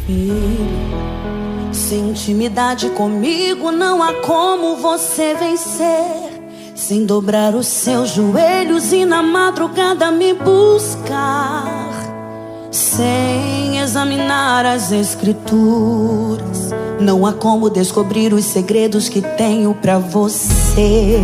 Filho, sem intimidade comigo não há como você vencer. Sem dobrar os seus joelhos e na madrugada me buscar. Sem examinar as escrituras, não há como descobrir os segredos que tenho pra você.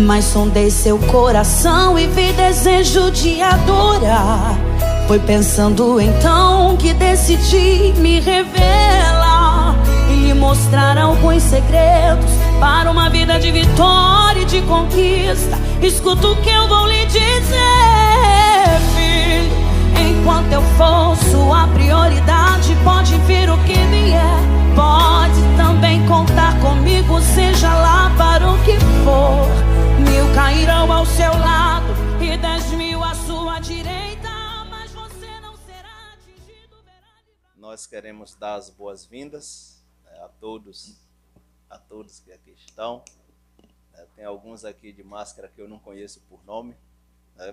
Mas sondei seu coração e vi desejo de adorar. Foi pensando então que decidi me revelar e lhe mostrar alguns segredos para uma vida de vitória e de conquista. Escuta o que eu vou lhe dizer, filho. Enquanto eu for sua prioridade, pode vir o que vier. Pode também contar comigo, seja lá para o que for. 1000 cairão ao seu lado e 10.000 à sua direita, mas você não será atingido. Nós queremos dar as boas-vindas a todos que aqui estão. Tem alguns aqui de máscara que eu não conheço por nome,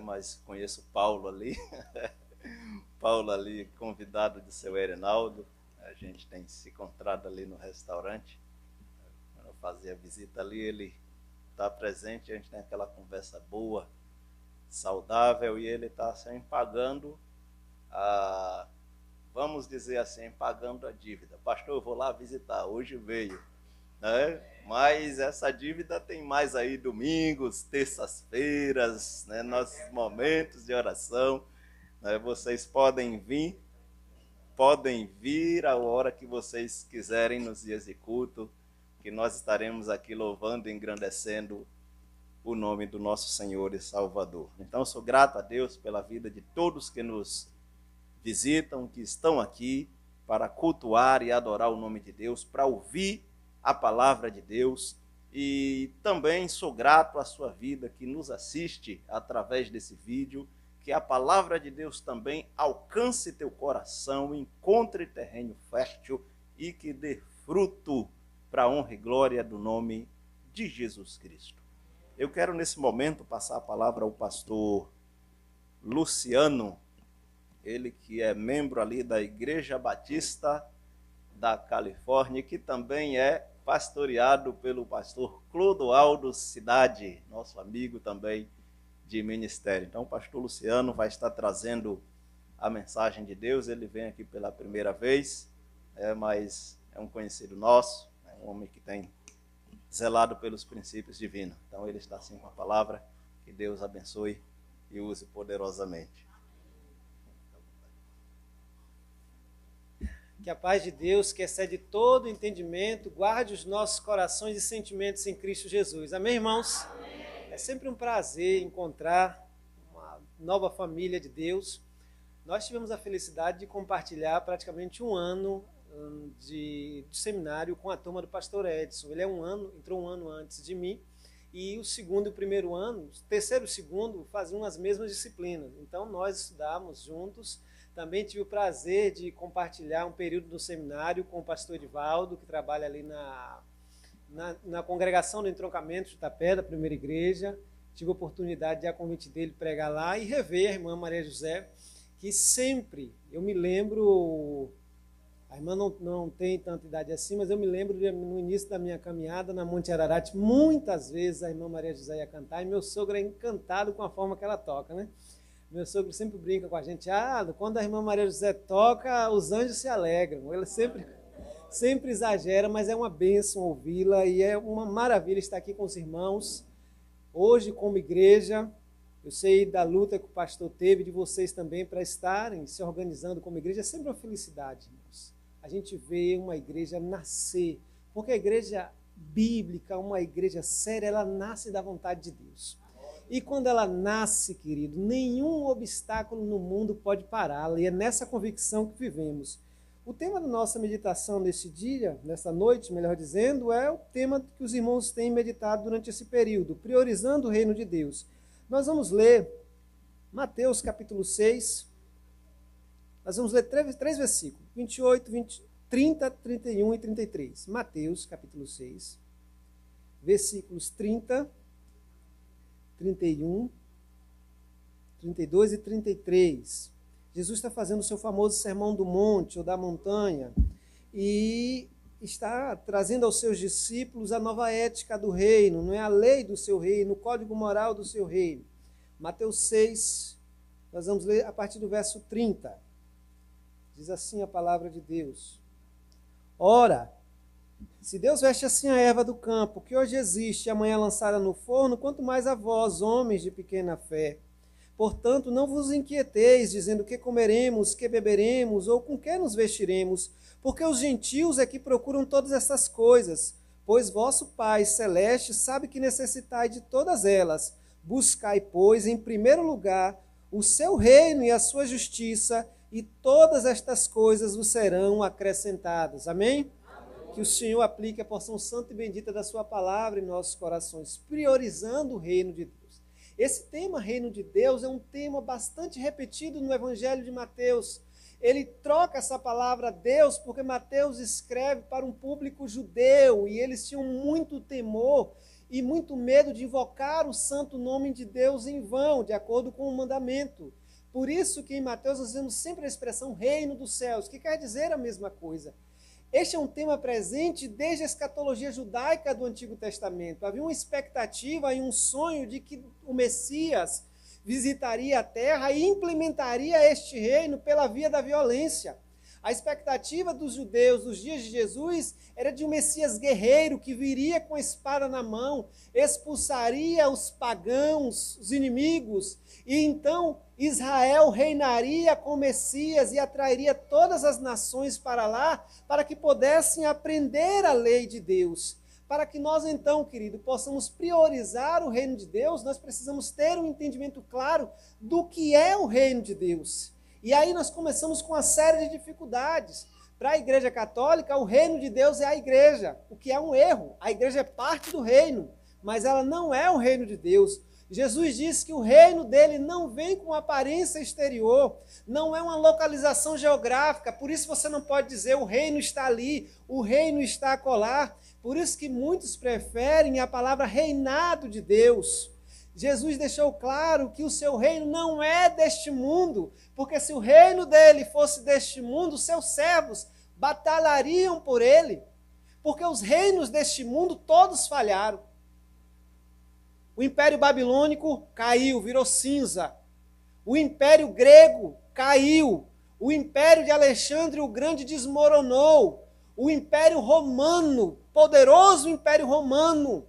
mas conheço Paulo ali. Paulo ali, convidado de seu Erinaldo. A gente tem se encontrado ali no restaurante. Quando eu fazia visita ali, ele está presente, a gente tem aquela conversa boa, saudável, e ele está assim, pagando vamos dizer assim, pagando a dívida. Pastor, eu vou lá visitar, hoje veio, né? Mas essa dívida tem mais aí domingos, terças-feiras, né? Nossos momentos de oração, né? Vocês podem vir a hora que vocês quiserem nos dias de culto, que nós estaremos aqui louvando e engrandecendo o nome do nosso Senhor e Salvador. Então, eu sou grato a Deus pela vida de todos que nos visitam, que estão aqui para cultuar e adorar o nome de Deus, para ouvir a palavra de Deus. E também sou grato à sua vida que nos assiste através desse vídeo, que a palavra de Deus também alcance teu coração, encontre terreno fértil e que dê fruto para a honra e glória do nome de Jesus Cristo. Eu quero nesse momento passar a palavra ao pastor Luciano, ele que é membro ali da Igreja Batista da Califórnia, que também é pastoreado pelo pastor Clodoaldo Cidade, nosso amigo também de ministério. Então o pastor Luciano vai estar trazendo a mensagem de Deus. Ele vem aqui pela primeira vez, mas é um conhecido nosso, um homem que tem zelado pelos princípios divinos. Então ele está assim com a palavra. Que Deus abençoe e use poderosamente. Que a paz de Deus, que excede todo entendimento, guarde os nossos corações e sentimentos em Cristo Jesus. Amém, irmãos? Amém. É sempre um prazer encontrar uma nova família de Deus. Nós tivemos a felicidade de compartilhar praticamente um ano de seminário com a turma do pastor Edson. Ele entrou um ano antes de mim, e o segundo e o primeiro ano, o terceiro e o segundo, faziam as mesmas disciplinas. Então nós estudávamos juntos. Também tive o prazer de compartilhar um período no seminário com o pastor Edivaldo, que trabalha ali na congregação do entroncamento de Itapé, da primeira igreja. Tive a oportunidade de, a convite dele, pregar lá e rever a irmã Maria José, que sempre, eu me lembro, a irmã não tem tanta idade assim, mas eu me lembro no início da minha caminhada na Monte Ararat, muitas vezes a irmã Maria José ia cantar e meu sogro é encantado com a forma que ela toca, né? Meu sogro sempre brinca com a gente, quando a irmã Maria José toca, os anjos se alegram. Ela sempre exagera, mas é uma bênção ouvi-la e é uma maravilha estar aqui com os irmãos. Hoje, como igreja, eu sei da luta que o pastor teve, de vocês também, para estarem se organizando como igreja. É sempre uma felicidade, irmãos. A gente vê uma igreja nascer, porque a igreja bíblica, uma igreja séria, ela nasce da vontade de Deus. E quando ela nasce, querido, nenhum obstáculo no mundo pode pará-la. E é nessa convicção que vivemos. O tema da nossa meditação nesse dia, nessa noite, melhor dizendo, é o tema que os irmãos têm meditado durante esse período, priorizando o reino de Deus. Nós vamos ler Mateus capítulo 6. Nós vamos ler três versículos, 28, 30, 31 e 33. Mateus capítulo 6, versículos 30, 31, 32 e 33. Jesus está fazendo o seu famoso Sermão do Monte, ou da montanha, e está trazendo aos seus discípulos a nova ética do reino, não é a lei do seu reino, o código moral do seu reino. Mateus 6, nós vamos ler a partir do verso 30. Diz assim a palavra de Deus. Ora, se Deus veste assim a erva do campo, que hoje existe e amanhã lançada no forno, quanto mais a vós, homens de pequena fé. Portanto, não vos inquieteis, dizendo que comeremos, que beberemos, ou com que nos vestiremos, porque os gentios é que procuram todas essas coisas, pois vosso Pai celeste sabe que necessitai de todas elas. Buscai, pois, em primeiro lugar, o seu reino e a sua justiça, e todas estas coisas vos serão acrescentadas. Amém? Que o Senhor aplique a porção santa e bendita da sua palavra em nossos corações, priorizando o reino de Deus. Esse tema, reino de Deus, é um tema bastante repetido no Evangelho de Mateus. Ele troca essa palavra Deus porque Mateus escreve para um público judeu e eles tinham muito temor e muito medo de invocar o santo nome de Deus em vão, de acordo com o mandamento. Por isso que em Mateus nós vemos sempre a expressão reino dos céus, que quer dizer a mesma coisa. Este é um tema presente desde a escatologia judaica do Antigo Testamento. Havia uma expectativa e um sonho de que o Messias visitaria a terra e implementaria este reino pela via da violência. A expectativa dos judeus nos dias de Jesus era de um Messias guerreiro que viria com a espada na mão, expulsaria os pagãos, os inimigos, e então Israel reinaria com o Messias e atrairia todas as nações para lá, para que pudessem aprender a lei de Deus. Para que nós então, querido, possamos priorizar o reino de Deus, nós precisamos ter um entendimento claro do que é o reino de Deus. E aí nós começamos com uma série de dificuldades. Para a Igreja Católica, o reino de Deus é a igreja, o que é um erro. A igreja é parte do reino, mas ela não é o reino de Deus. Jesus disse que o reino dele não vem com aparência exterior, não é uma localização geográfica, por isso você não pode dizer o reino está ali, o reino está acolá. Por isso que muitos preferem a palavra reinado de Deus. Jesus deixou claro que o seu reino não é deste mundo, porque se o reino dele fosse deste mundo, seus servos batalhariam por ele, porque os reinos deste mundo todos falharam. O Império Babilônico caiu, virou cinza. O Império Grego caiu. O Império de Alexandre o Grande desmoronou. O Império Romano, poderoso Império Romano,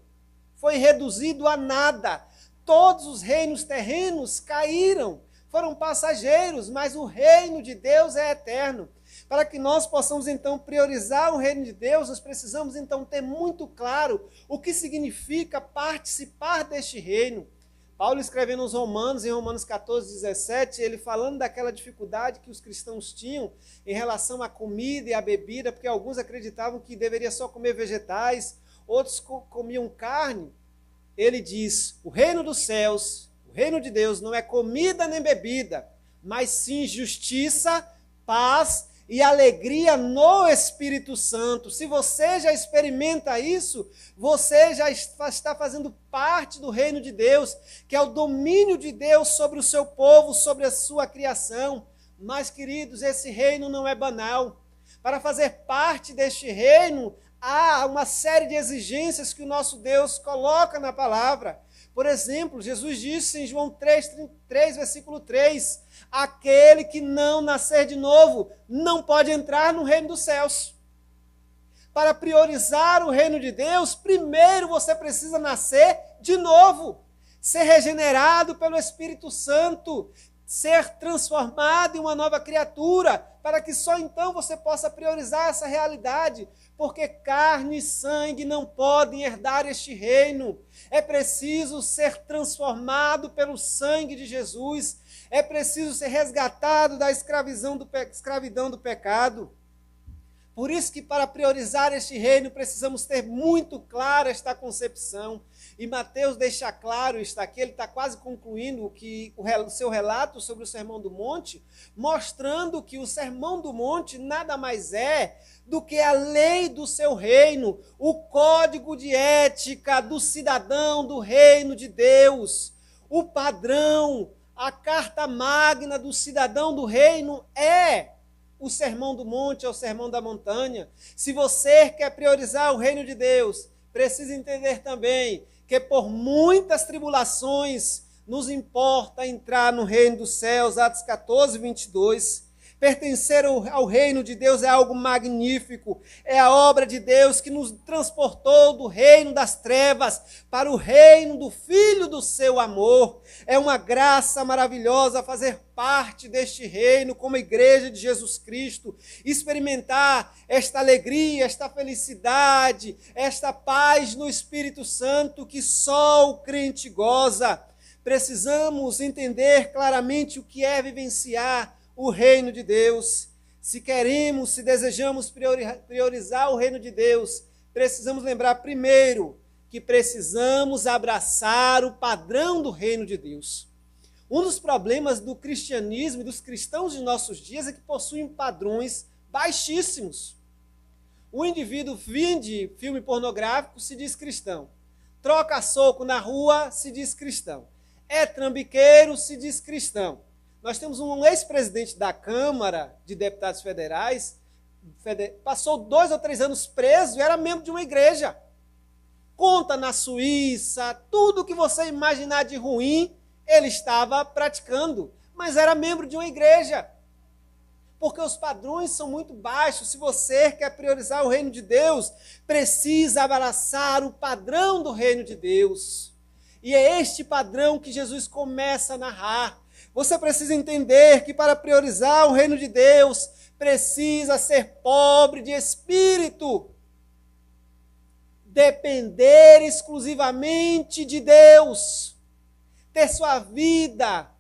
foi reduzido a nada. Todos os reinos terrenos caíram, foram passageiros, mas o reino de Deus é eterno. Para que nós possamos então priorizar o reino de Deus, nós precisamos então ter muito claro o que significa participar deste reino. Paulo escrevendo aos Romanos, em Romanos 14, 17, ele falando daquela dificuldade que os cristãos tinham em relação à comida e à bebida, porque alguns acreditavam que deveria só comer vegetais, outros comiam carne. Ele diz, o reino dos céus, o reino de Deus não é comida nem bebida, mas sim justiça, paz e alegria no Espírito Santo. Se você já experimenta isso, você já está fazendo parte do reino de Deus, que é o domínio de Deus sobre o seu povo, sobre a sua criação. Mas, queridos, esse reino não é banal. Para fazer parte deste reino, há uma série de exigências que o nosso Deus coloca na palavra. Por exemplo, Jesus disse em João 3, versículo 3, aquele que não nascer de novo não pode entrar no reino dos céus. Para priorizar o reino de Deus, primeiro você precisa nascer de novo, ser regenerado pelo Espírito Santo, ser transformado em uma nova criatura, para que só então você possa priorizar essa realidade, porque carne e sangue não podem herdar este reino. É preciso ser transformado pelo sangue de Jesus, é preciso ser resgatado da escravidão do pecado. Por isso que para priorizar este reino precisamos ter muito clara esta concepção. E Mateus deixa claro, está aqui, ele está quase concluindo o seu relato sobre o Sermão do Monte, mostrando que o Sermão do Monte nada mais é do que a lei do seu reino, o código de ética do cidadão do reino de Deus, o padrão, A carta magna do cidadão do reino é o Sermão do Monte, é o Sermão da Montanha. Se você quer priorizar o reino de Deus, precisa entender também que por muitas tribulações nos importa entrar no reino dos céus. Atos 14, 22. Pertencer ao reino de Deus é algo magnífico. É a obra de Deus que nos transportou do reino das trevas para o reino do Filho do seu amor. É uma graça maravilhosa fazer parte deste reino como igreja de Jesus Cristo, experimentar esta alegria, esta felicidade, esta paz no Espírito Santo que só o crente goza. Precisamos entender claramente o que é vivenciar o reino de Deus. Se queremos, se desejamos priorizar o reino de Deus, precisamos lembrar primeiro que precisamos abraçar o padrão do reino de Deus. Um dos problemas do cristianismo e dos cristãos de nossos dias é que possuem padrões baixíssimos. O indivíduo vende filme pornográfico, se diz cristão. Troca soco na rua, se diz cristão. É trambiqueiro, se diz cristão. Nós temos um ex-presidente da Câmara de Deputados Federais, passou 2 ou 3 anos preso e era membro de uma igreja. Conta na Suíça, tudo que você imaginar de ruim, ele estava praticando, mas era membro de uma igreja. Porque os padrões são muito baixos. Se você quer priorizar o reino de Deus, precisa abraçar o padrão do reino de Deus. E é este padrão que Jesus começa a narrar. Você precisa entender que para priorizar o reino de Deus, precisa ser pobre de espírito. Depender exclusivamente de Deus. Ter sua vida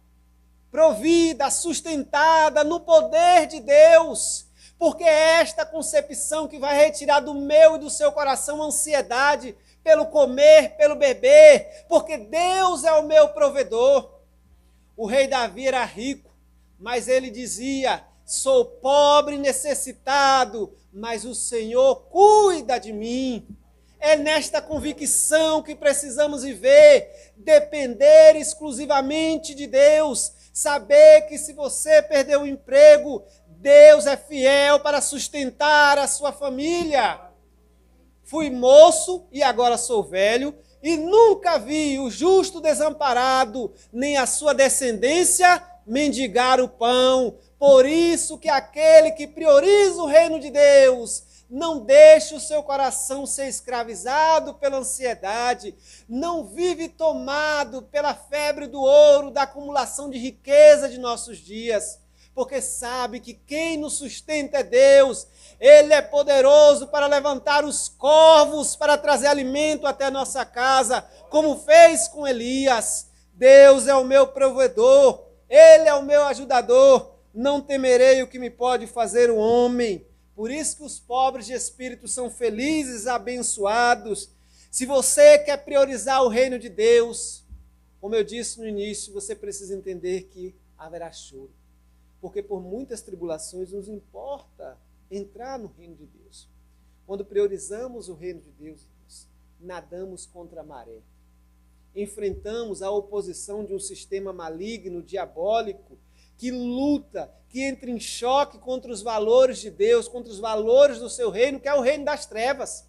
provida, sustentada no poder de Deus. Porque é esta concepção que vai retirar do meu e do seu coração a ansiedade pelo comer, pelo beber. Porque Deus é o meu provedor. O rei Davi era rico, mas ele dizia: sou pobre e necessitado, mas o Senhor cuida de mim. É nesta convicção que precisamos viver, depender exclusivamente de Deus, saber que se você perder o emprego, Deus é fiel para sustentar a sua família. Fui moço e agora sou velho, e nunca vi o justo desamparado, nem a sua descendência mendigar o pão. Por isso que aquele que prioriza o reino de Deus, não deixa o seu coração ser escravizado pela ansiedade, não vive tomado pela febre do ouro, da acumulação de riqueza de nossos dias, porque sabe que quem nos sustenta é Deus. Ele é poderoso para levantar os corvos, para trazer alimento até a nossa casa, como fez com Elias. Deus é o meu provedor, Ele é o meu ajudador, não temerei o que me pode fazer o homem. Por isso que os pobres de espírito são felizes, abençoados. Se você quer priorizar o reino de Deus, como eu disse no início, você precisa entender que haverá choro. Porque por muitas tribulações nos importa entrar no reino de Deus. Quando priorizamos o reino de Deus, nadamos contra a maré. Enfrentamos a oposição de um sistema maligno, diabólico, que luta, que entra em choque contra os valores de Deus, contra os valores do seu reino, que é o reino das trevas,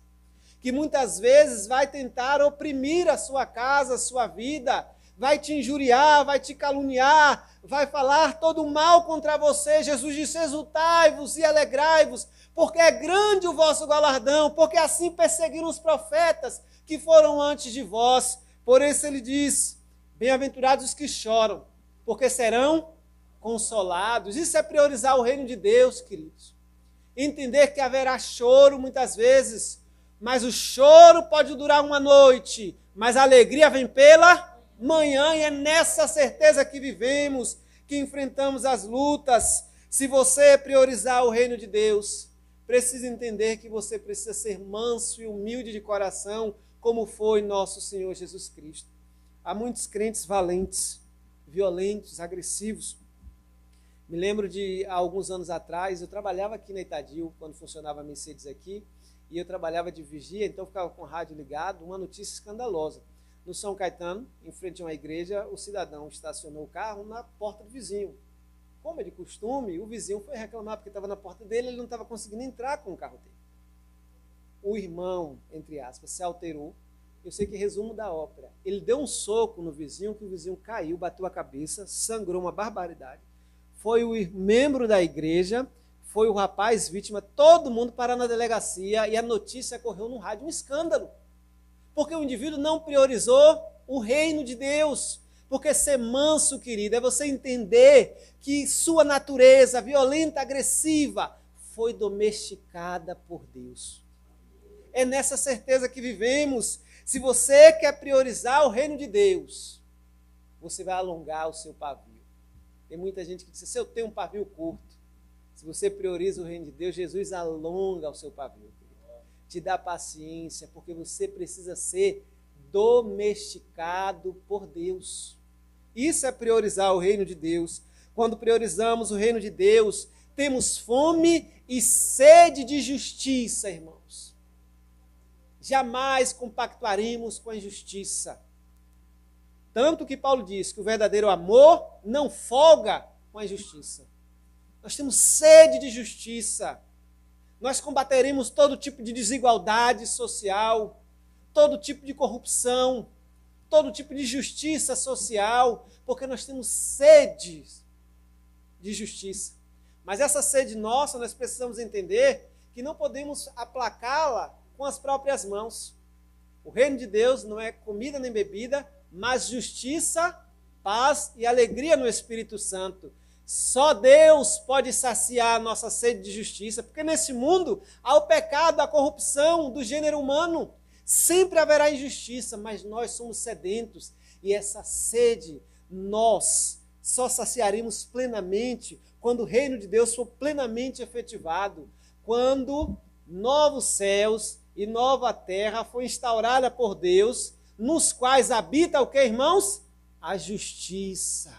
que muitas vezes vai tentar oprimir a sua casa, a sua vida, vai te injuriar, vai te caluniar, vai falar todo mal contra você. Jesus disse: exultai-vos e alegrai-vos, porque é grande o vosso galardão, porque assim perseguiram os profetas que foram antes de vós. Por isso ele diz: bem-aventurados os que choram, porque serão consolados. Isso é priorizar o reino de Deus, queridos. Entender que haverá choro muitas vezes, mas o choro pode durar uma noite, mas a alegria vem pela manhã, e é nessa certeza que vivemos, que enfrentamos as lutas. Se você priorizar o reino de Deus, precisa entender que você precisa ser manso e humilde de coração, como foi nosso Senhor Jesus Cristo. Há muitos crentes valentes, violentos, agressivos. Me lembro de, há alguns anos atrás, eu trabalhava aqui na Itadio, quando funcionava a Mercedes aqui, e eu trabalhava de vigia, então eu ficava com o rádio ligado, uma notícia escandalosa. no São Caetano, em frente a uma igreja, o cidadão estacionou o carro na porta do vizinho. Como é de costume, o vizinho foi reclamar porque estava na porta dele, ele não estava conseguindo entrar com o carro dele. O irmão, entre aspas, se alterou. Eu sei que resumo da ópera. Ele deu um soco no vizinho, que o vizinho caiu, bateu a cabeça, sangrou uma barbaridade. Foi o membro da igreja, foi o rapaz vítima, todo mundo parou na delegacia e a notícia correu no rádio, um escândalo. Porque o indivíduo não priorizou o reino de Deus. Porque ser manso, querido, é você entender que sua natureza violenta, agressiva, foi domesticada por Deus. É nessa certeza que vivemos. Se você quer priorizar o reino de Deus, você vai alongar o seu pavio. Tem muita gente que diz, se eu tenho um pavio curto, se você prioriza o reino de Deus, Jesus alonga o seu pavio. Te dá paciência, porque você precisa ser domesticado por Deus. Isso é priorizar o reino de Deus. Quando priorizamos o reino de Deus, temos fome e sede de justiça, irmãos. Jamais compactuaremos com a injustiça. Tanto que Paulo diz que o verdadeiro amor não folga com a injustiça. Nós temos sede de justiça. Nós combateremos todo tipo de desigualdade social, todo tipo de corrupção, todo tipo de injustiça social, porque nós temos sede de justiça. Mas essa sede nossa, nós precisamos entender que não podemos aplacá-la com as próprias mãos. O reino de Deus não é comida nem bebida, mas justiça, paz e alegria no Espírito Santo. Só Deus pode saciar a nossa sede de justiça, porque nesse mundo há o pecado, a corrupção do gênero humano. Sempre haverá injustiça, mas nós somos sedentos e essa sede nós só saciaremos plenamente quando o reino de Deus for plenamente efetivado, quando novos céus e nova terra for instaurada por Deus, nos quais habita o que, irmãos? A justiça.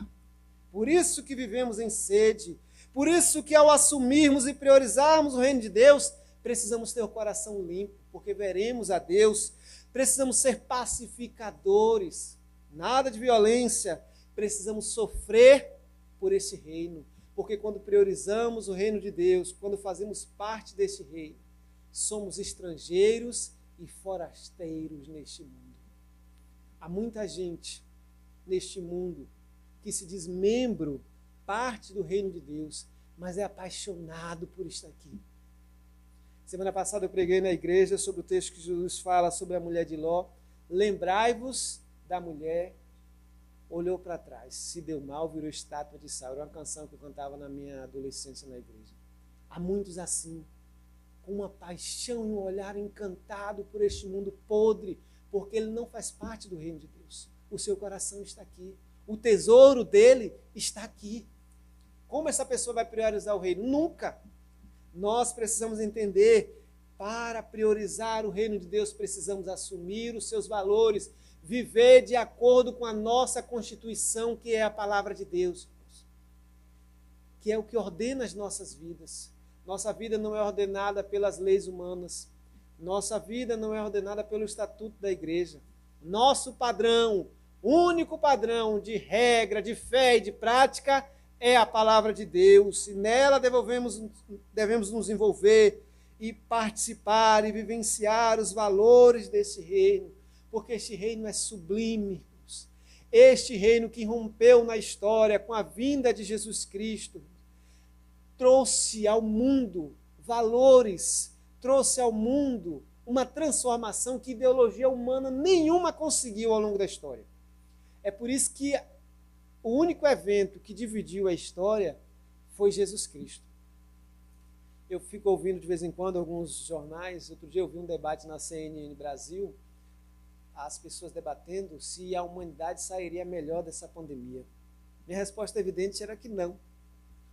Por isso que vivemos em sede, por isso que ao assumirmos e priorizarmos o reino de Deus, precisamos ter o coração limpo, porque veremos a Deus. Precisamos ser pacificadores, nada de violência. Precisamos sofrer por esse reino, porque quando priorizamos o reino de Deus, quando fazemos parte desse reino, somos estrangeiros e forasteiros neste mundo. Há muita gente neste mundo que se diz membro, parte do reino de Deus, mas é apaixonado por estar aqui. Semana passada eu preguei na igreja sobre o texto que Jesus fala sobre a mulher de Ló. Lembrai-vos da mulher, olhou para trás, se deu mal, virou estátua de sal. Era uma canção que eu cantava na minha adolescência na igreja. Há muitos assim, com uma paixão e um olhar encantado por este mundo podre, porque ele não faz parte do reino de Deus. O seu coração está aqui. O tesouro dele está aqui. Como essa pessoa vai priorizar o reino? Nunca. Nós precisamos entender, para priorizar o reino de Deus, precisamos assumir os seus valores, viver de acordo com a nossa Constituição, que é a palavra de Deus, que é o que ordena as nossas vidas. Nossa vida não é ordenada pelas leis humanas. Nossa vida não é ordenada pelo estatuto da igreja. Nosso padrão, único padrão de regra, de fé e de prática é a palavra de Deus. E nela devemos nos envolver e participar e vivenciar os valores desse reino, porque este reino é sublime. Este reino que rompeu na história com a vinda de Jesus Cristo, trouxe ao mundo valores, trouxe ao mundo uma transformação que ideologia humana nenhuma conseguiu ao longo da história. É por isso que o único evento que dividiu a história foi Jesus Cristo. Eu fico ouvindo de vez em quando alguns jornais. Outro dia eu vi um debate na CNN Brasil, as pessoas debatendo se a humanidade sairia melhor dessa pandemia. Minha resposta evidente era que não,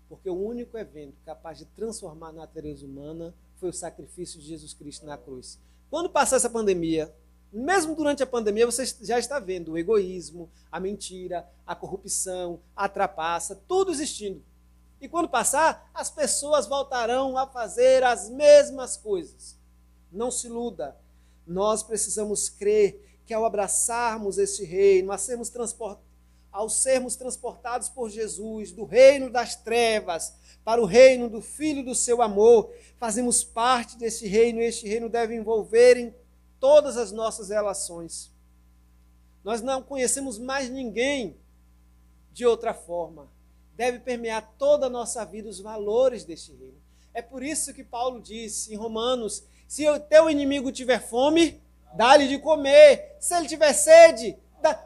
porque o único evento capaz de transformar a natureza humana foi o sacrifício de Jesus Cristo na cruz. Quando passar essa pandemia, mesmo durante a pandemia, você já está vendo o egoísmo, a mentira, a corrupção, a trapaça, tudo existindo. E quando passar, as pessoas voltarão a fazer as mesmas coisas. Não se iluda. Nós precisamos crer que ao abraçarmos esse reino, ao sermos transportados por Jesus do reino das trevas para o reino do Filho do seu amor, fazemos parte desse reino, e este reino deve envolver em todas as nossas relações. Nós não conhecemos mais ninguém de outra forma. Deve permear toda a nossa vida os valores deste reino. É por isso que Paulo disse em Romanos, se o teu inimigo tiver fome, dá-lhe de comer. Se ele tiver sede,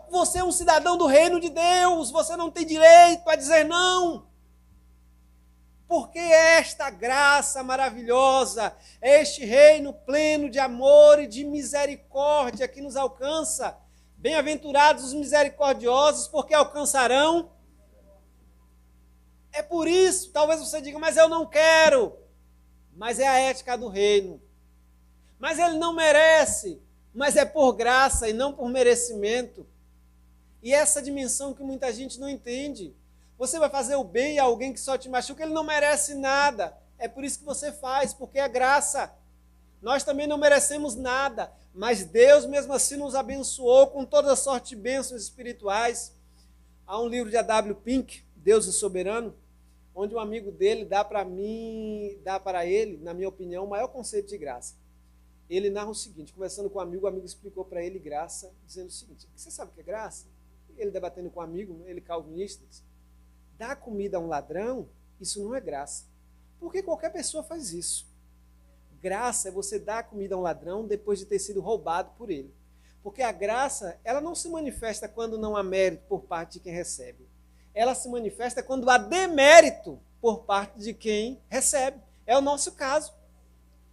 você é um cidadão do reino de Deus, você não tem direito a dizer não. Porque esta graça maravilhosa, este reino pleno de amor e de misericórdia que nos alcança. Bem-aventurados os misericordiosos, porque alcançarão. É por isso, talvez você diga, mas eu não quero. Mas é a ética do reino. Mas ele não merece. Mas é por graça e não por merecimento. E essa dimensão que muita gente não entende. Você vai fazer o bem a alguém que só te machuca, ele não merece nada. É por isso que você faz, porque é graça. Nós também não merecemos nada, mas Deus mesmo assim nos abençoou com toda a sorte de bênçãos espirituais. Há um livro de A.W. Pink, Deus é Soberano, onde um amigo dele dá para ele, na minha opinião, o maior conceito de graça. Ele narra o seguinte, conversando com o amigo explicou para ele graça, dizendo o seguinte, você sabe o que é graça? Ele debatendo com um amigo, ele calvinista, disse, dar comida a um ladrão, isso não é graça. Porque qualquer pessoa faz isso. Graça é você dar comida a um ladrão depois de ter sido roubado por ele. Porque a graça, ela não se manifesta quando não há mérito por parte de quem recebe. Ela se manifesta quando há demérito por parte de quem recebe. É o nosso caso.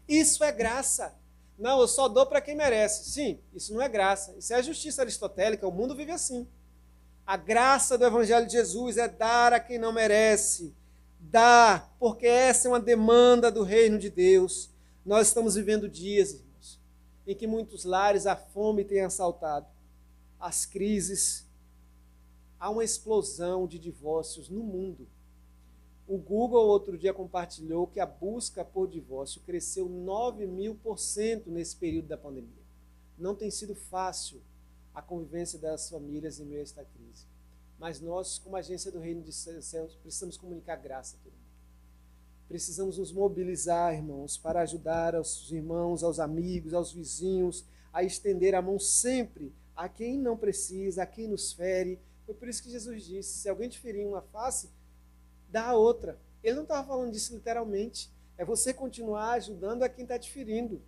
Isso é graça. Não, eu só dou para quem merece. Sim, isso não é graça. Isso é a justiça aristotélica. O mundo vive assim. A graça do Evangelho de Jesus é dar a quem não merece. Dar, porque essa é uma demanda do reino de Deus. Nós estamos vivendo dias, irmãos, em que muitos lares a fome tem assaltado, as crises, há uma explosão de divórcios no mundo. O Google outro dia compartilhou que a busca por divórcio cresceu 9.000% nesse período da pandemia. Não tem sido fácil a convivência das famílias em meio a esta crise. Mas nós, como agência do Reino dos Céus, precisamos comunicar graça a todo mundo. Precisamos nos mobilizar, irmãos, para ajudar aos irmãos, aos amigos, aos vizinhos, a estender a mão sempre a quem não precisa, a quem nos fere. Foi por isso que Jesus disse, se alguém te ferir uma face, dá a outra. Ele não estava falando disso literalmente. É você continuar ajudando a quem está te ferindo.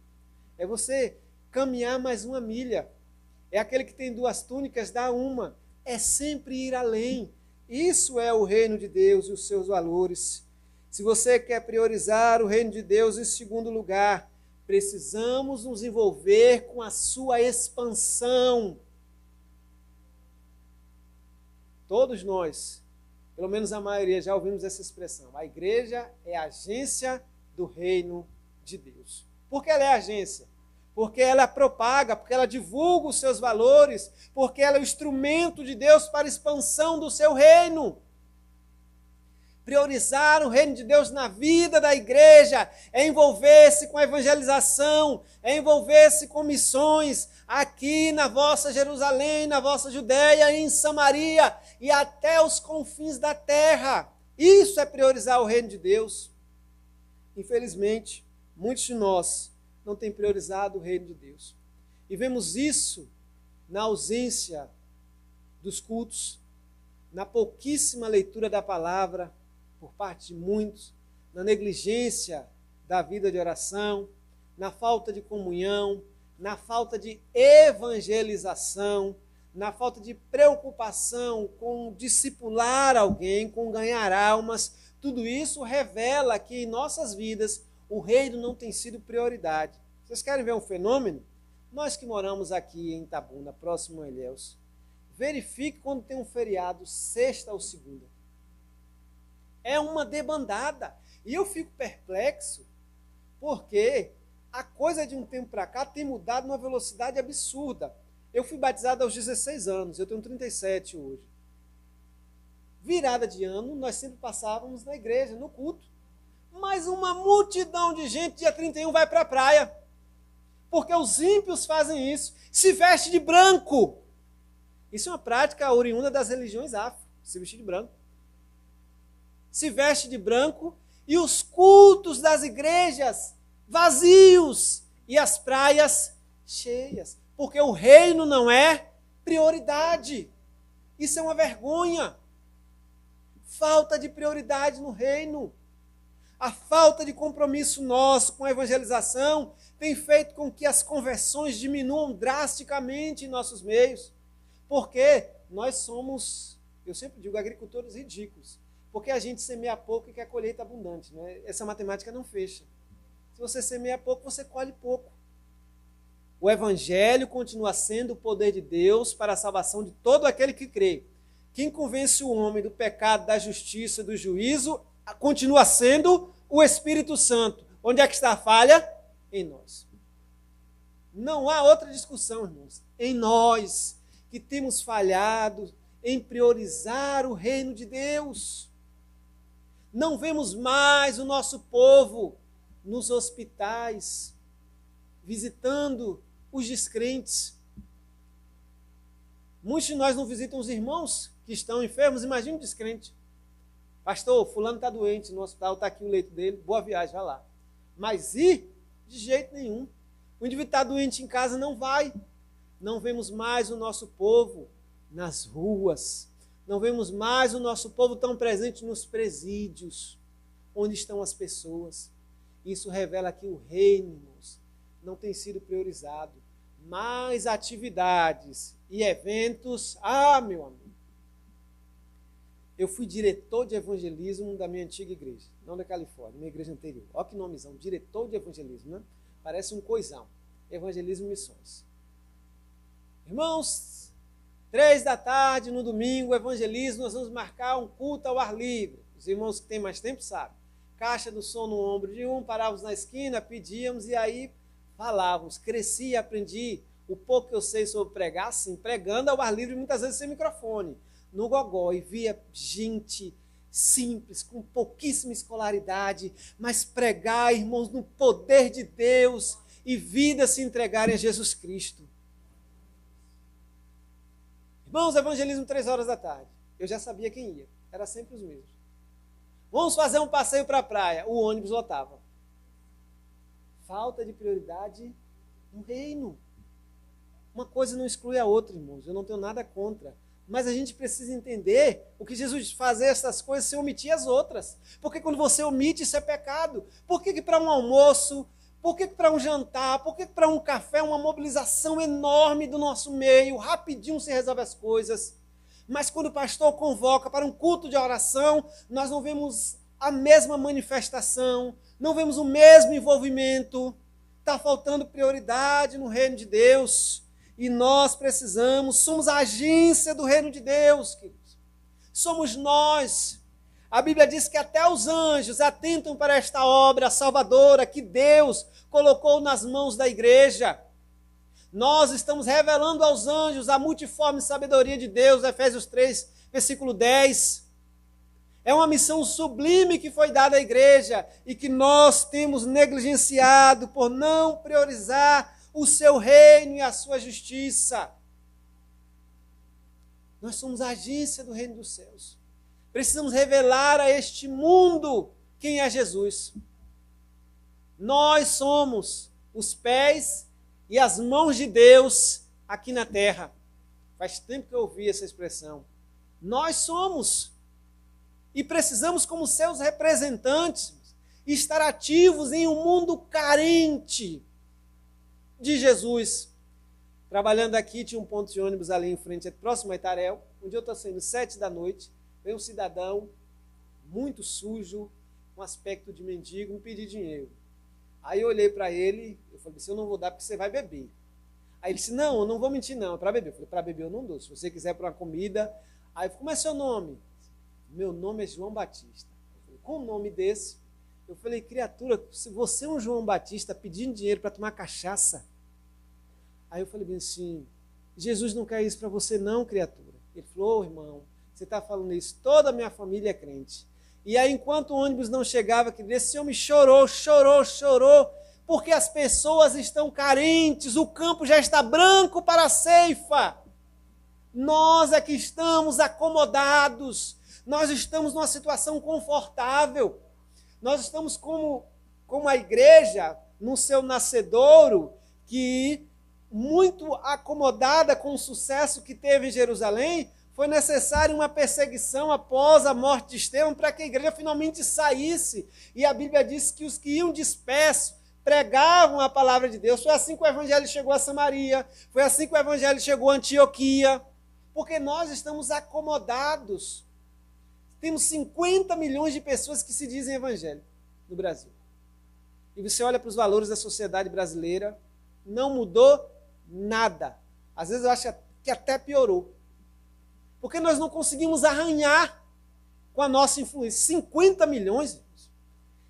É você caminhar mais uma milha. É aquele que tem 2 túnicas, dá uma. É sempre ir além. Isso é o reino de Deus e os seus valores. Se você quer priorizar o reino de Deus em segundo lugar, precisamos nos envolver com a sua expansão. Todos nós, pelo menos a maioria, já ouvimos essa expressão. A igreja é a agência do reino de Deus. Por que ela é agência? Porque ela propaga, porque ela divulga os seus valores, porque ela é o instrumento de Deus para a expansão do seu reino. Priorizar o reino de Deus na vida da igreja é envolver-se com a evangelização, é envolver-se com missões aqui na vossa Jerusalém, na vossa Judéia, em Samaria e até os confins da terra. Isso é priorizar o reino de Deus. Infelizmente, muitos de nós não têm priorizado o reino de Deus. E vemos isso na ausência dos cultos, na pouquíssima leitura da palavra por parte de muitos, na negligência da vida de oração, na falta de comunhão, na falta de evangelização, na falta de preocupação com discipular alguém, com ganhar almas. Tudo isso revela que em nossas vidas o reino não tem sido prioridade. Vocês querem ver um fenômeno? Nós que moramos aqui em Itabuna, próximo a Ilhéus, verifique quando tem um feriado, sexta ou segunda. É uma debandada. E eu fico perplexo, porque a coisa de um tempo para cá tem mudado numa velocidade absurda. Eu fui batizado aos 16 anos, eu tenho 37 hoje. Virada de ano, nós sempre passávamos na igreja, no culto. Mas uma multidão de gente, dia 31, vai para a praia. porque os ímpios fazem isso. Se veste de branco. Isso é uma prática oriunda das religiões afro, se vestir de branco. Se veste de branco e os cultos das igrejas vazios e as praias cheias, porque o reino não é prioridade. Isso é uma vergonha. Falta de prioridade no reino. A falta de compromisso nosso com a evangelização tem feito com que as conversões diminuam drasticamente em nossos meios. Porque nós somos, eu sempre digo, agricultores ridículos. Porque a gente semeia pouco e quer colheita abundante. Né? Essa matemática não fecha. Se você semeia pouco, você colhe pouco. O evangelho continua sendo o poder de Deus para a salvação de todo aquele que crê. Quem convence o homem do pecado, da justiça, do juízo, continua sendo o Espírito Santo. Onde é que está a falha? Em nós. Não há outra discussão, irmãos. Em nós, que temos falhado em priorizar o reino de Deus. Não vemos mais o nosso povo nos hospitais, visitando os descrentes. Muitos de nós não visitam os irmãos que estão enfermos. Imagina um descrente. Pastor, fulano está doente no hospital, está aqui o leito dele, boa viagem, vai lá. Mas ir? De jeito nenhum. O indivíduo está doente em casa, não vai. Não vemos mais o nosso povo nas ruas. Não vemos mais o nosso povo tão presente nos presídios, onde estão as pessoas. Isso revela que o reino, irmãos, não tem sido priorizado. Mais atividades e eventos. Ah, meu amigo. Eu fui diretor de evangelismo da minha antiga igreja, não da Califórnia, minha igreja anterior. Olha que nomezão, diretor de evangelismo, né? Parece um coisão. Evangelismo e missões. Irmãos, 3 da tarde no domingo, evangelismo, nós vamos marcar um culto ao ar livre. Os irmãos que têm mais tempo sabem. Caixa do som no ombro de um, parávamos na esquina, pedíamos e aí falávamos. Cresci e aprendi o pouco que eu sei sobre pregar, assim, pregando ao ar livre, muitas vezes sem microfone, no gogó, e via gente simples, com pouquíssima escolaridade, mas pregar, irmãos, no poder de Deus e vidas se entregarem a Jesus Cristo. Irmãos, evangelismo 3 horas da tarde. Eu já sabia quem ia, era sempre os mesmos. Vamos fazer um passeio para a praia. O ônibus lotava. Falta de prioridade no reino. Uma coisa não exclui a outra, irmãos. Eu não tenho nada contra. Mas a gente precisa entender o que Jesus fazer essas coisas sem omitir as outras. Porque quando você omite, isso é pecado. Por que para um almoço, por que para um jantar, por que para um café, uma mobilização enorme do nosso meio, rapidinho se resolve as coisas. Mas quando o pastor convoca para um culto de oração, nós não vemos a mesma manifestação, não vemos o mesmo envolvimento. Está faltando prioridade no reino de Deus. E nós precisamos, somos a agência do reino de Deus, queridos. Somos nós. A Bíblia diz que até os anjos atentam para esta obra salvadora que Deus colocou nas mãos da igreja. Nós estamos revelando aos anjos a multiforme sabedoria de Deus, Efésios 3, versículo 10. É uma missão sublime que foi dada à igreja e que nós temos negligenciado por não priorizar o seu reino e a sua justiça. Nós somos a agência do reino dos céus. Precisamos revelar a este mundo quem é Jesus. Nós somos os pés e as mãos de Deus aqui na terra. Faz tempo que eu ouvi essa expressão. Nós somos. E precisamos, como seus representantes, estar ativos em um mundo carente de Jesus. Trabalhando aqui, tinha um ponto de ônibus ali em frente, próximo a Itarel. Um dia eu estou saindo 7 da noite, veio um cidadão muito sujo, com aspecto de mendigo, me pedir dinheiro. Aí eu olhei para ele, eu falei assim, eu não vou dar porque você vai beber. Aí ele disse, não, eu não vou mentir não, é para beber. Eu falei, para beber eu não dou, se você quiser para uma comida. Aí eu falei, como é seu nome? Meu nome é João Batista. Eu falei, com um nome desse? Eu falei, criatura, se você é um João Batista pedindo dinheiro para tomar cachaça. Aí eu falei bem assim, Jesus não quer isso para você não, criatura. Ele falou, irmão, você está falando isso, toda a minha família é crente. E aí, enquanto o ônibus não chegava, esse homem chorou, Porque as pessoas estão carentes, o campo já está branco para a ceifa. Nós é que estamos acomodados, nós estamos numa situação confortável, nós estamos como a igreja no seu nascedouro, que muito acomodada com o sucesso que teve em Jerusalém, foi necessária uma perseguição após a morte de Estevão para que a igreja finalmente saísse. E a Bíblia diz que os que iam dispersos pregavam a palavra de Deus. Foi assim que o evangelho chegou a Samaria, foi assim que o evangelho chegou a Antioquia, porque nós estamos acomodados. Temos 50 milhões de pessoas que se dizem evangélicos no Brasil. E você olha para os valores da sociedade brasileira, não mudou nada. Às vezes eu acho que até piorou. Porque nós não conseguimos arranhar com a nossa influência. 50 milhões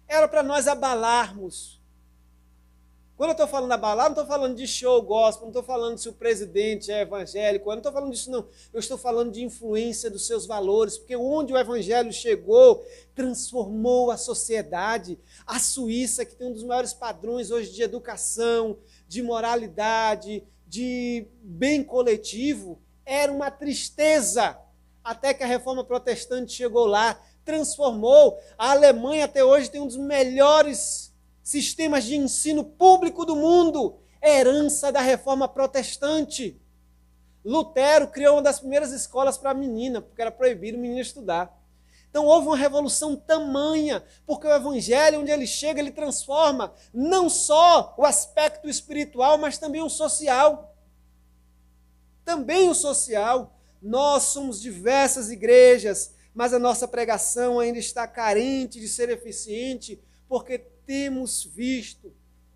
era para nós abalarmos. Quando eu estou falando abalar, não estou falando de show gospel, não estou falando se o presidente é evangélico, eu não estou falando disso não. Eu estou falando de influência dos seus valores, porque onde o evangelho chegou, transformou a sociedade. A Suíça, que tem um dos maiores padrões hoje de educação, de moralidade, de bem coletivo, era uma tristeza, até que a reforma protestante chegou lá, transformou. A Alemanha até hoje tem um dos melhores sistemas de ensino público do mundo, herança da reforma protestante. Lutero criou uma das primeiras escolas para menina, porque era proibido o menino estudar. Então houve uma revolução tamanha, porque o evangelho, onde ele chega, ele transforma não só o aspecto espiritual, mas também o social. Também o social. Nós somos diversas igrejas, mas a nossa pregação ainda está carente de ser eficiente, porque temos visto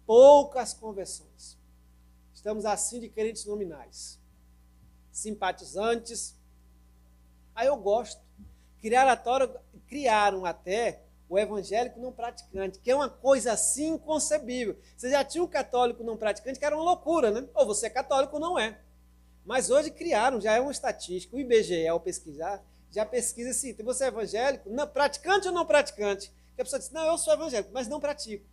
poucas conversões. Estamos assim de crentes nominais, simpatizantes. Aí eu gosto. Criaram até o evangélico não praticante, que é uma coisa assim inconcebível. Você já tinha um católico não praticante, que era uma loucura, né? Ou você é católico ou não é. Mas hoje criaram, já é uma estatística. O IBGE, ao pesquisar, já pesquisa assim, você é evangélico, não, praticante ou não praticante? Que a pessoa diz, não, eu sou evangélico, mas não pratico.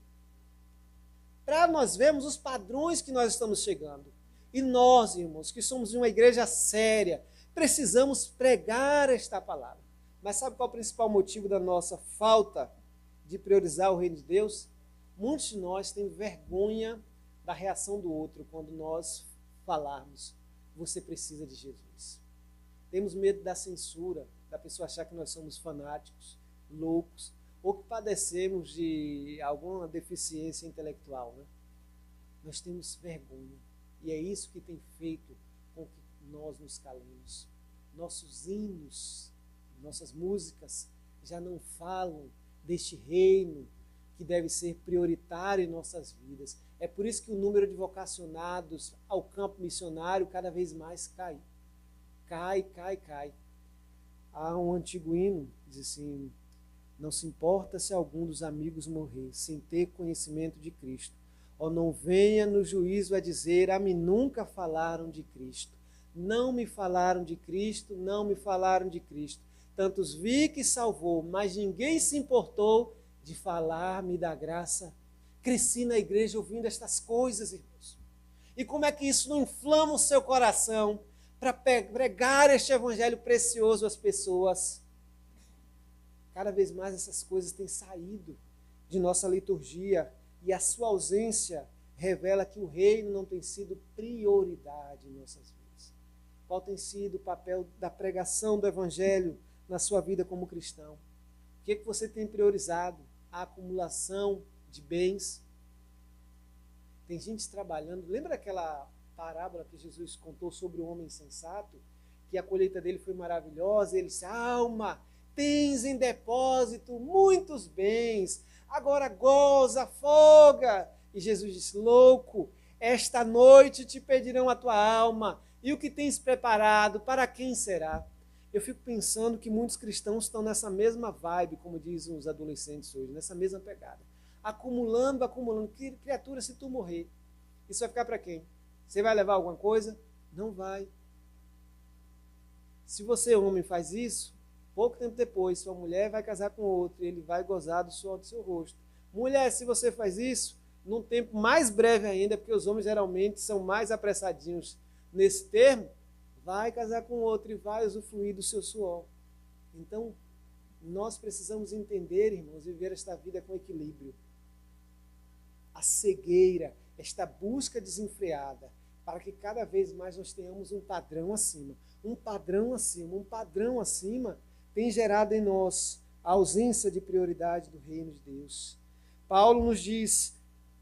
Para nós vermos os padrões que nós estamos chegando. E nós, irmãos, que somos uma igreja séria, precisamos pregar esta palavra. Mas sabe qual é o principal motivo da nossa falta de priorizar o reino de Deus? Muitos de nós têm vergonha da reação do outro quando nós falarmos, você precisa de Jesus. Temos medo da censura, da pessoa achar que nós somos fanáticos, loucos, ou que padecemos de alguma deficiência intelectual, né? Nós temos vergonha. E é isso que tem feito com que nós nos calemos. Nossos hinos, nossas músicas já não falam deste reino que deve ser prioritário em nossas vidas. É por isso que o número de vocacionados ao campo missionário cada vez mais cai. Cai. Há um antigo hino que diz assim, não se importa se algum dos amigos morrer sem ter conhecimento de Cristo, ou não venha no juízo a dizer, a mim nunca falaram de Cristo. Não me falaram de Cristo, não me falaram de Cristo. Tantos vi que salvou, mas ninguém se importou de falar-me da graça. Cresci na igreja ouvindo estas coisas, irmãos. E como é que isso não inflama o seu coração para pregar este evangelho precioso às pessoas? Cada vez mais essas coisas têm saído de nossa liturgia e a sua ausência revela que o reino não tem sido prioridade em nossas vidas. Qual tem sido o papel da pregação do evangelho na sua vida como cristão? O que você tem priorizado? A acumulação de bens? Tem gente trabalhando. Lembra aquela parábola que Jesus contou sobre o homem insensato? Que a colheita dele foi maravilhosa. Ele disse, alma, tens em depósito muitos bens. Agora goza, folga. E Jesus disse, louco, esta noite te pedirão a tua alma. E o que tens preparado, para quem será? Eu fico pensando que muitos cristãos estão nessa mesma vibe, como dizem os adolescentes hoje, nessa mesma pegada. Acumulando. Criatura, se tu morrer, isso vai ficar para quem? Você vai levar alguma coisa? Não vai. Se você, homem, faz isso, pouco tempo depois, sua mulher vai casar com outro e ele vai gozar do suor do seu rosto. Mulher, se você faz isso, num tempo mais breve ainda, porque os homens geralmente são mais apressadinhos nesse termo, vai casar com outro e vai usufruir do seu suor. Então, nós precisamos entender, irmãos, viver esta vida com equilíbrio. A cegueira, esta busca desenfreada, para que cada vez mais nós tenhamos um padrão acima. Um padrão acima, um padrão acima tem gerado em nós a ausência de prioridade do reino de Deus. Paulo nos diz,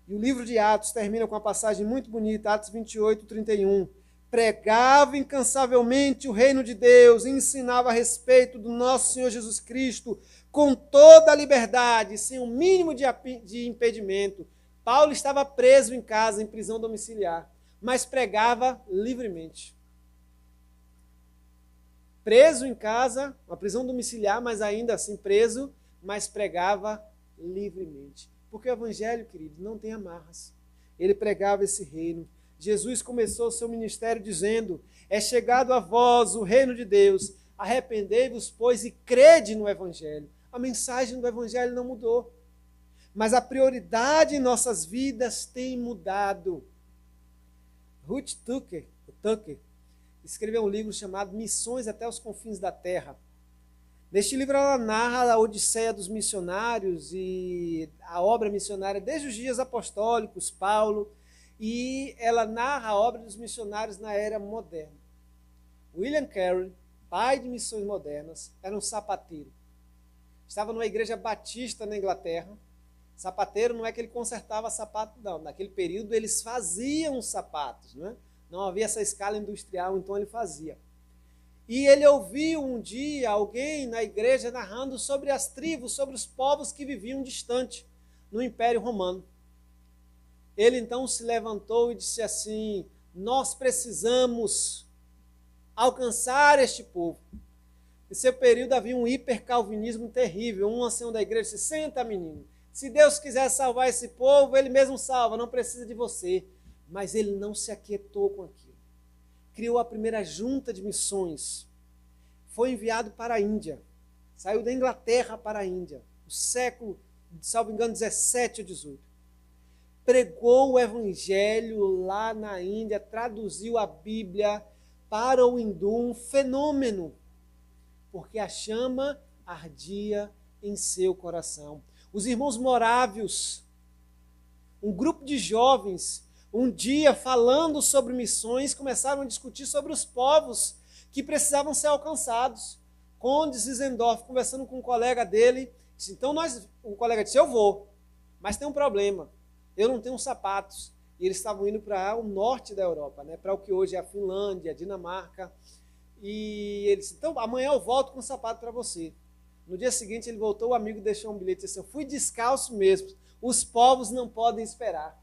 e o livro de Atos termina com uma passagem muito bonita, Atos 28, 31. Pregava incansavelmente o reino de Deus e ensinava a respeito do nosso Senhor Jesus Cristo com toda a liberdade, sem o mínimo de impedimento. Paulo estava preso em casa, em prisão domiciliar, mas pregava livremente. Preso em casa, uma prisão domiciliar, mas ainda assim preso, mas pregava livremente. Porque o evangelho, querido, não tem amarras. Ele pregava esse reino. Jesus começou o seu ministério dizendo, é chegado a vós o reino de Deus, arrependei-vos, pois, e crede no evangelho. A mensagem do evangelho não mudou, mas a prioridade em nossas vidas tem mudado. Ruth Tucker escreveu um livro chamado Missões até os Confins da Terra. Neste livro ela narra a odisseia dos missionários e a obra missionária desde os dias apostólicos, Paulo, e ela narra a obra dos missionários na era moderna. William Carey, pai de missões modernas, era um sapateiro. Estava numa igreja batista na Inglaterra. Sapateiro não é que ele consertava sapato, não. Naquele período eles faziam sapatos, né? Não havia essa escala industrial, então ele fazia. E ele ouviu um dia alguém na igreja narrando sobre as tribos, sobre os povos que viviam distante no Império Romano. Ele então se levantou e disse assim, nós precisamos alcançar este povo. Nesse período havia um hipercalvinismo terrível. Um ancião da igreja disse, senta menino, se Deus quiser salvar esse povo, Ele mesmo salva, não precisa de você. Mas ele não se aquietou com aquilo. Criou a primeira junta de missões. Foi enviado para a Índia. Saiu da Inglaterra para a Índia. No século, salvo engano, 17 ou 18. Pregou o evangelho lá na Índia, traduziu a Bíblia para o hindu, um fenômeno, porque a chama ardia em seu coração. Os irmãos morávios, um grupo de jovens, um dia falando sobre missões, começaram a discutir sobre os povos que precisavam ser alcançados. Conde Zinzendorf, conversando com um colega dele, disse, então o colega disse, eu vou, mas tem um problema. Eu não tenho sapatos. E eles estavam indo para o norte da Europa, né? Para o que hoje é a Finlândia, a Dinamarca. E ele disse, então amanhã eu volto com um sapato para você. No dia seguinte ele voltou, o amigo deixou um bilhete e disse, eu fui descalço mesmo. Os povos não podem esperar.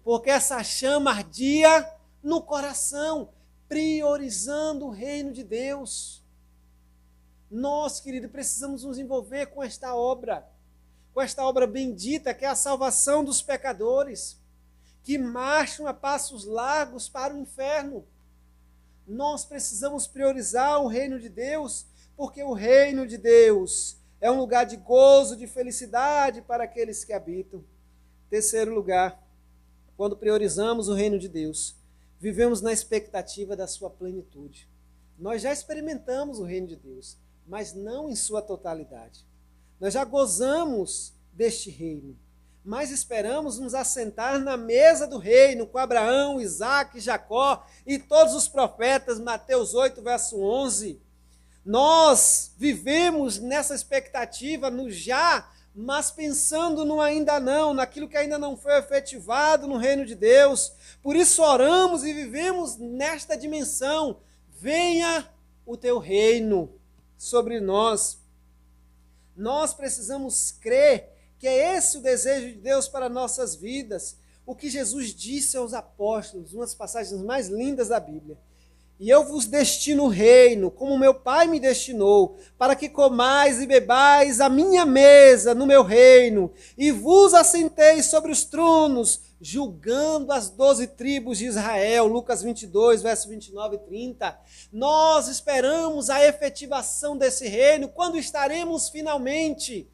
Porque essa chama ardia no coração, priorizando o reino de Deus. Nós, querido, precisamos nos envolver com esta obra bendita que é a salvação dos pecadores, que marcham a passos largos para o inferno. Nós precisamos priorizar o reino de Deus, porque o reino de Deus é um lugar de gozo, de felicidade para aqueles que habitam. Terceiro lugar, quando priorizamos o reino de Deus, vivemos na expectativa da sua plenitude. Nós já experimentamos o reino de Deus, mas não em sua totalidade. Nós já gozamos deste reino, mas esperamos nos assentar na mesa do reino com Abraão, Isaque, Jacó e todos os profetas, Mateus 8, verso 11. Nós vivemos nessa expectativa no já, mas pensando no ainda não, naquilo que ainda não foi efetivado no reino de Deus. Por isso oramos e vivemos nesta dimensão. Venha o teu reino sobre nós. Nós precisamos crer que é esse o desejo de Deus para nossas vidas. O que Jesus disse aos apóstolos, uma das passagens mais lindas da Bíblia. E eu vos destino o reino, como meu Pai me destinou, para que comais e bebais a minha mesa no meu reino, e vos assenteis sobre os tronos, julgando as 12 tribos de Israel. Lucas 22, verso 29 e 30. Nós esperamos a efetivação desse reino, quando estaremos finalmente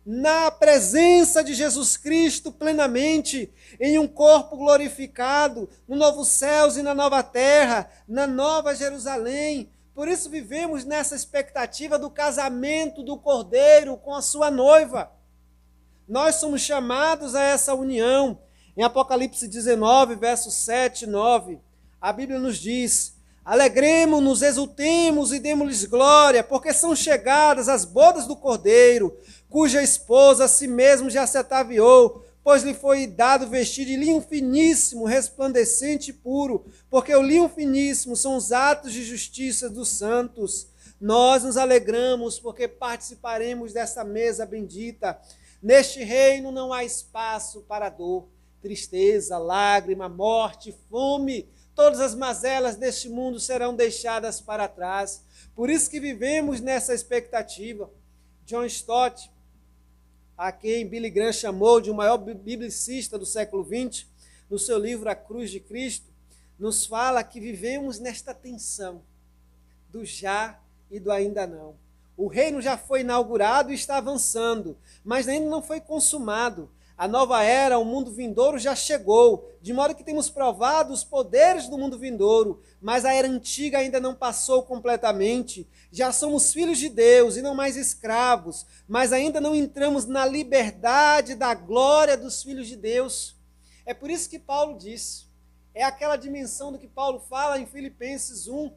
na presença de Jesus Cristo plenamente, em um corpo glorificado, no novo céus e na nova terra, na nova Jerusalém. Por isso vivemos nessa expectativa do casamento do Cordeiro com a sua noiva. Nós somos chamados a essa união. Em Apocalipse 19, versos 7 e 9, a Bíblia nos diz: alegremo-nos, exultemos e demos-lhes glória, porque são chegadas as bodas do Cordeiro, cuja esposa a si mesmo já se ataviou, pois lhe foi dado vestir de linho finíssimo, resplandecente e puro, porque o linho finíssimo são os atos de justiça dos santos. Nós nos alegramos porque participaremos dessa mesa bendita. Neste reino não há espaço para dor, tristeza, lágrima, morte, fome. Todas as mazelas deste mundo serão deixadas para trás. Por isso que vivemos nessa expectativa. John Stott, a quem Billy Graham chamou de o maior biblicista do século XX, no seu livro A Cruz de Cristo, nos fala que vivemos nesta tensão do já e do ainda não. O reino já foi inaugurado e está avançando, mas ainda não foi consumado. A nova era, o mundo vindouro já chegou, de modo que temos provado os poderes do mundo vindouro, mas a era antiga ainda não passou completamente. Já somos filhos de Deus e não mais escravos, mas ainda não entramos na liberdade da glória dos filhos de Deus. É por isso que Paulo diz, é aquela dimensão do que Paulo fala em Filipenses 1,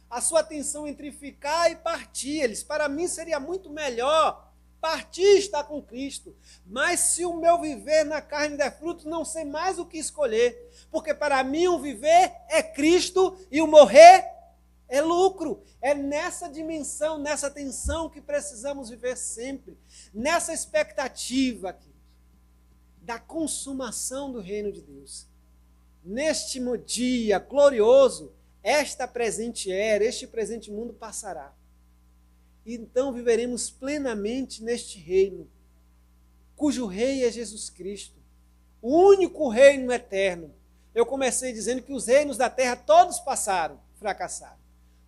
a sua tensão entre ficar e partir. Eles, para mim seria muito melhor partir e estar com Cristo. Mas se o meu viver na carne der fruto, não sei mais o que escolher. Porque para mim o viver é Cristo e o morrer é lucro. É nessa dimensão, nessa tensão que precisamos viver sempre. Nessa expectativa aqui, da consumação do reino de Deus. Neste dia glorioso, esta presente era, este presente mundo passará. Então viveremos plenamente neste reino, cujo rei é Jesus Cristo, o único reino eterno. Eu comecei dizendo que os reinos da terra todos passaram, fracassaram,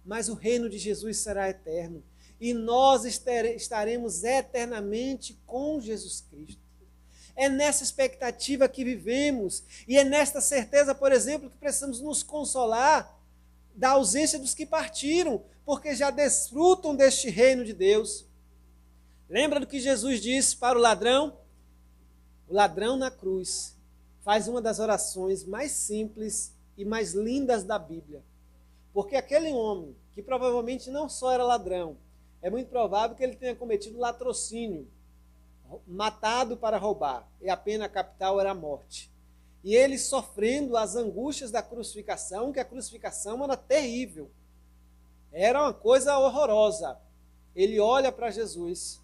mas o reino de Jesus será eterno, e nós estaremos eternamente com Jesus Cristo. É nessa expectativa que vivemos, e é nesta certeza, por exemplo, que precisamos nos consolar da ausência dos que partiram, porque já desfrutam deste reino de Deus. Lembra do que Jesus disse para o ladrão? O ladrão na cruz faz uma das orações mais simples e mais lindas da Bíblia. Porque aquele homem, que provavelmente não só era ladrão, é muito provável que ele tenha cometido latrocínio, matado para roubar, e a pena capital era a morte. E ele sofrendo as angústias da crucificação, que a crucificação era terrível. Era uma coisa horrorosa. Ele olha para Jesus.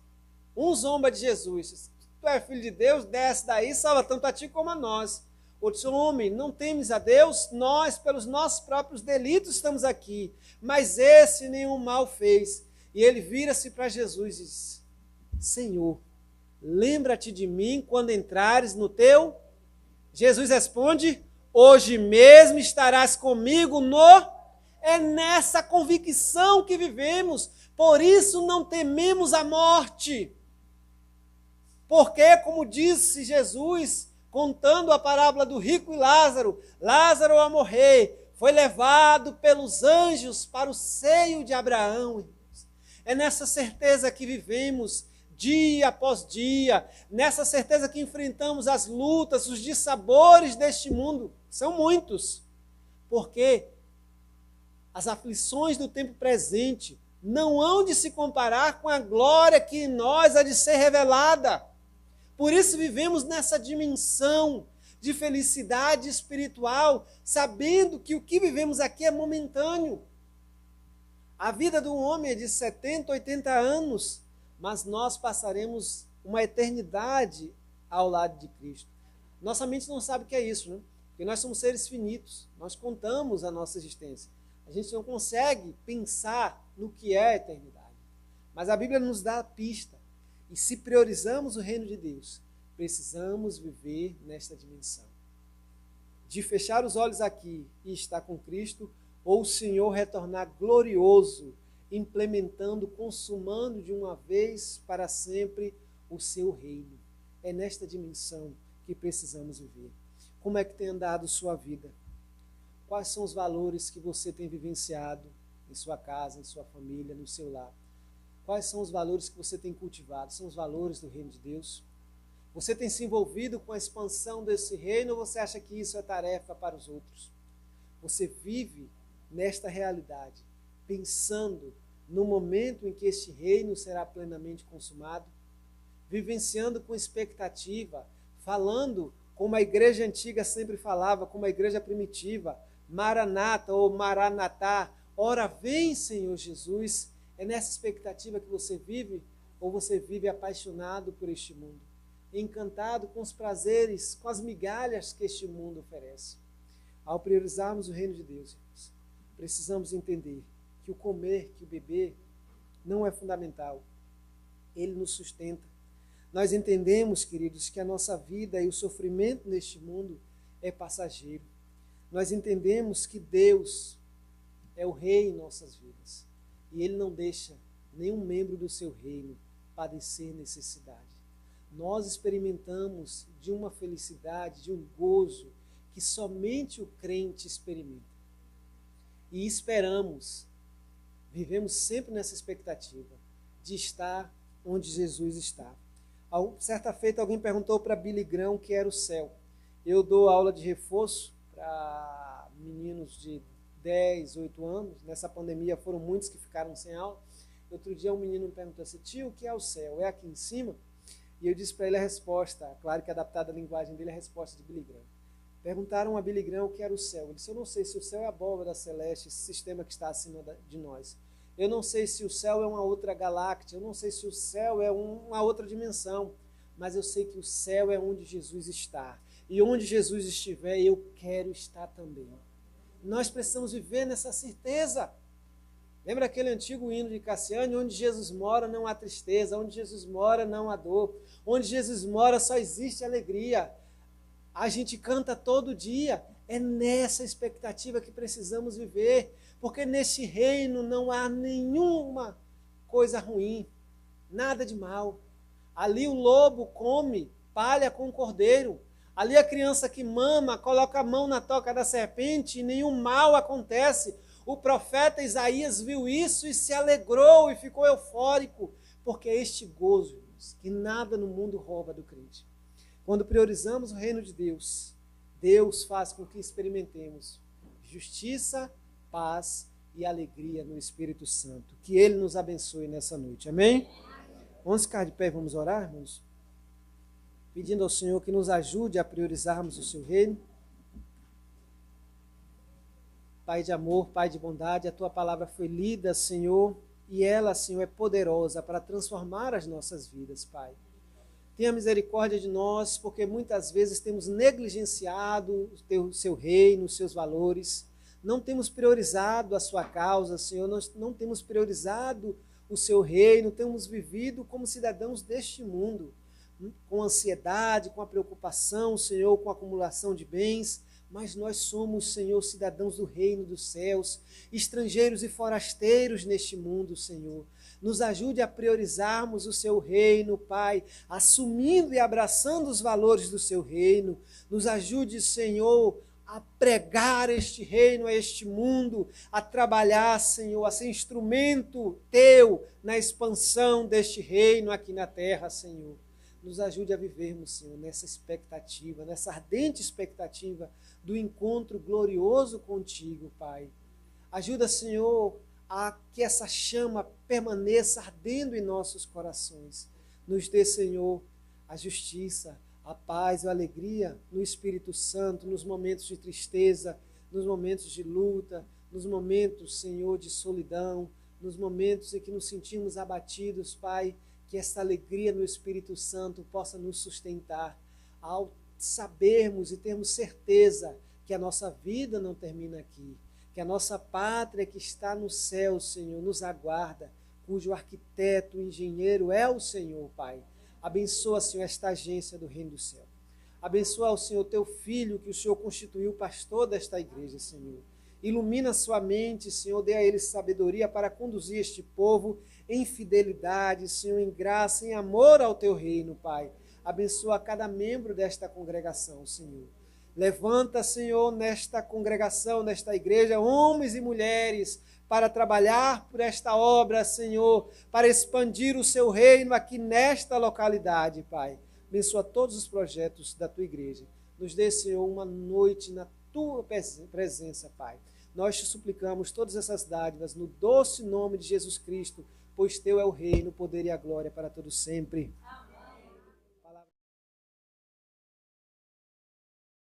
Um zomba de Jesus. Tu és filho de Deus, desce daí, salva tanto a ti como a nós. Outro homem, não temes a Deus? Nós, pelos nossos próprios delitos, estamos aqui. Mas esse nenhum mal fez. E ele vira-se para Jesus e diz: Senhor, lembra-te de mim quando entrares no teu... Jesus responde: hoje mesmo estarás comigo no... É nessa convicção que vivemos, por isso não tememos a morte. Porque, como disse Jesus, contando a parábola do rico e Lázaro, Lázaro ao morrer foi levado pelos anjos para o seio de Abraão. É nessa certeza que vivemos, dia após dia, nessa certeza que enfrentamos as lutas, os dissabores deste mundo. São muitos, porque as aflições do tempo presente não hão de se comparar com a glória que em nós há de ser revelada. Por isso vivemos nessa dimensão de felicidade espiritual, sabendo que o que vivemos aqui é momentâneo. A vida do homem é de 70, 80 anos, mas nós passaremos uma eternidade ao lado de Cristo. Nossa mente não sabe o que é isso, né? Porque nós somos seres finitos, nós contamos a nossa existência. A gente não consegue pensar no que é a eternidade. Mas a Bíblia nos dá a pista. E se priorizamos o reino de Deus, precisamos viver nesta dimensão. De fechar os olhos aqui e estar com Cristo, ou o Senhor retornar glorioso, implementando, consumando de uma vez para sempre o seu reino. É nesta dimensão que precisamos viver. Como é que tem andado sua vida? Quais são os valores que você tem vivenciado em sua casa, em sua família, no seu lar? Quais são os valores que você tem cultivado? São os valores do reino de Deus? Você tem se envolvido com a expansão desse reino ou você acha que isso é tarefa para os outros? Você vive nesta realidade, pensando no momento em que este reino será plenamente consumado? Vivenciando com expectativa, falando como a igreja antiga sempre falava, como a igreja primitiva, Maranata ou Maranatá, ora vem, Senhor Jesus. É nessa expectativa que você vive ou você vive apaixonado por este mundo, encantado com os prazeres, com as migalhas que este mundo oferece? Ao priorizarmos o reino de Deus, irmãos, precisamos entender que o comer, que o beber, não é fundamental. Ele nos sustenta. Nós entendemos, queridos, que a nossa vida e o sofrimento neste mundo é passageiro. Nós entendemos que Deus é o Rei em nossas vidas. E Ele não deixa nenhum membro do seu reino padecer necessidade. Nós experimentamos de uma felicidade, de um gozo que somente o crente experimenta. E esperamos, vivemos sempre nessa expectativa de estar onde Jesus está. Certa feita alguém perguntou para Billy Graham o que era o céu. Eu dou aula de reforço para meninos de 10, 8 anos. Nessa pandemia foram muitos que ficaram sem aula. Outro dia um menino me perguntou assim: tio, o que é o céu? É aqui em cima? E eu disse para ele a resposta, claro que adaptada à linguagem dele, a resposta de Billy Graham. Perguntaram a Billy Graham o que era o céu. Ele disse: eu não sei se o céu é a abóbora celeste, esse sistema que está acima de nós. Eu não sei se o céu é uma outra galáxia, eu não sei se o céu é uma outra dimensão, mas eu sei que o céu é onde Jesus está. E onde Jesus estiver, eu quero estar também. Nós precisamos viver nessa certeza. Lembra aquele antigo hino de Cassiane? Onde Jesus mora não há tristeza, onde Jesus mora não há dor, onde Jesus mora só existe alegria. A gente canta todo dia. É nessa expectativa que precisamos viver, porque nesse reino não há nenhuma coisa ruim, nada de mal. Ali o lobo come palha com o cordeiro. Ali a criança que mama coloca a mão na toca da serpente e nenhum mal acontece. O profeta Isaías viu isso e se alegrou e ficou eufórico, porque é este gozo, irmãos, que nada no mundo rouba do crente. Quando priorizamos o reino de Deus, Deus faz com que experimentemos justiça, paz e alegria no Espírito Santo. Que Ele nos abençoe nessa noite. Amém? Vamos ficar de pé e vamos orar, irmãos? Pedindo ao Senhor que nos ajude a priorizarmos o seu reino. Pai de amor, Pai de bondade, a Tua palavra foi lida, Senhor, e ela, Senhor, é poderosa para transformar as nossas vidas, Pai. Tenha misericórdia de nós, porque muitas vezes temos negligenciado o seu reino, os seus valores, não temos priorizado a sua causa, Senhor, nós não temos priorizado o seu reino, temos vivido como cidadãos deste mundo, com ansiedade, com a preocupação, Senhor, com a acumulação de bens, mas nós somos, Senhor, cidadãos do reino dos céus, estrangeiros e forasteiros neste mundo, Senhor. Nos ajude a priorizarmos o seu reino, Pai, assumindo e abraçando os valores do seu reino. Nos ajude, Senhor, a pregar este reino a este mundo, a trabalhar, Senhor, a ser instrumento Teu na expansão deste reino aqui na terra, Senhor. Nos ajude a vivermos, Senhor, nessa expectativa, nessa ardente expectativa do encontro glorioso contigo, Pai. Ajuda, Senhor, a que essa chama permaneça ardendo em nossos corações. Nos dê, Senhor, a justiça, a paz, a alegria no Espírito Santo, nos momentos de tristeza, nos momentos de luta, nos momentos, Senhor, de solidão, nos momentos em que nos sentimos abatidos, Pai, que essa alegria no Espírito Santo possa nos sustentar ao sabermos e termos certeza que a nossa vida não termina aqui, que a nossa pátria que está no céu, Senhor, nos aguarda, cujo arquiteto, engenheiro é o Senhor, Pai. Abençoa, Senhor, esta agência do Reino do Céu. Abençoa o Senhor, teu filho, que o Senhor constituiu pastor desta igreja, Senhor. Ilumina sua mente, Senhor, dê a ele sabedoria para conduzir este povo em fidelidade, Senhor, em graça, em amor ao teu reino, Pai. Abençoa cada membro desta congregação, Senhor. Levanta, Senhor, nesta congregação, nesta igreja, homens e mulheres, para trabalhar por esta obra, Senhor, para expandir o seu reino aqui nesta localidade, Pai. Abençoa todos os projetos da tua igreja. Nos dê, Senhor, uma noite na tua presença, Pai. Nós te suplicamos todas essas dádivas no doce nome de Jesus Cristo, pois teu é o reino, o poder e a glória para todos sempre. Amém.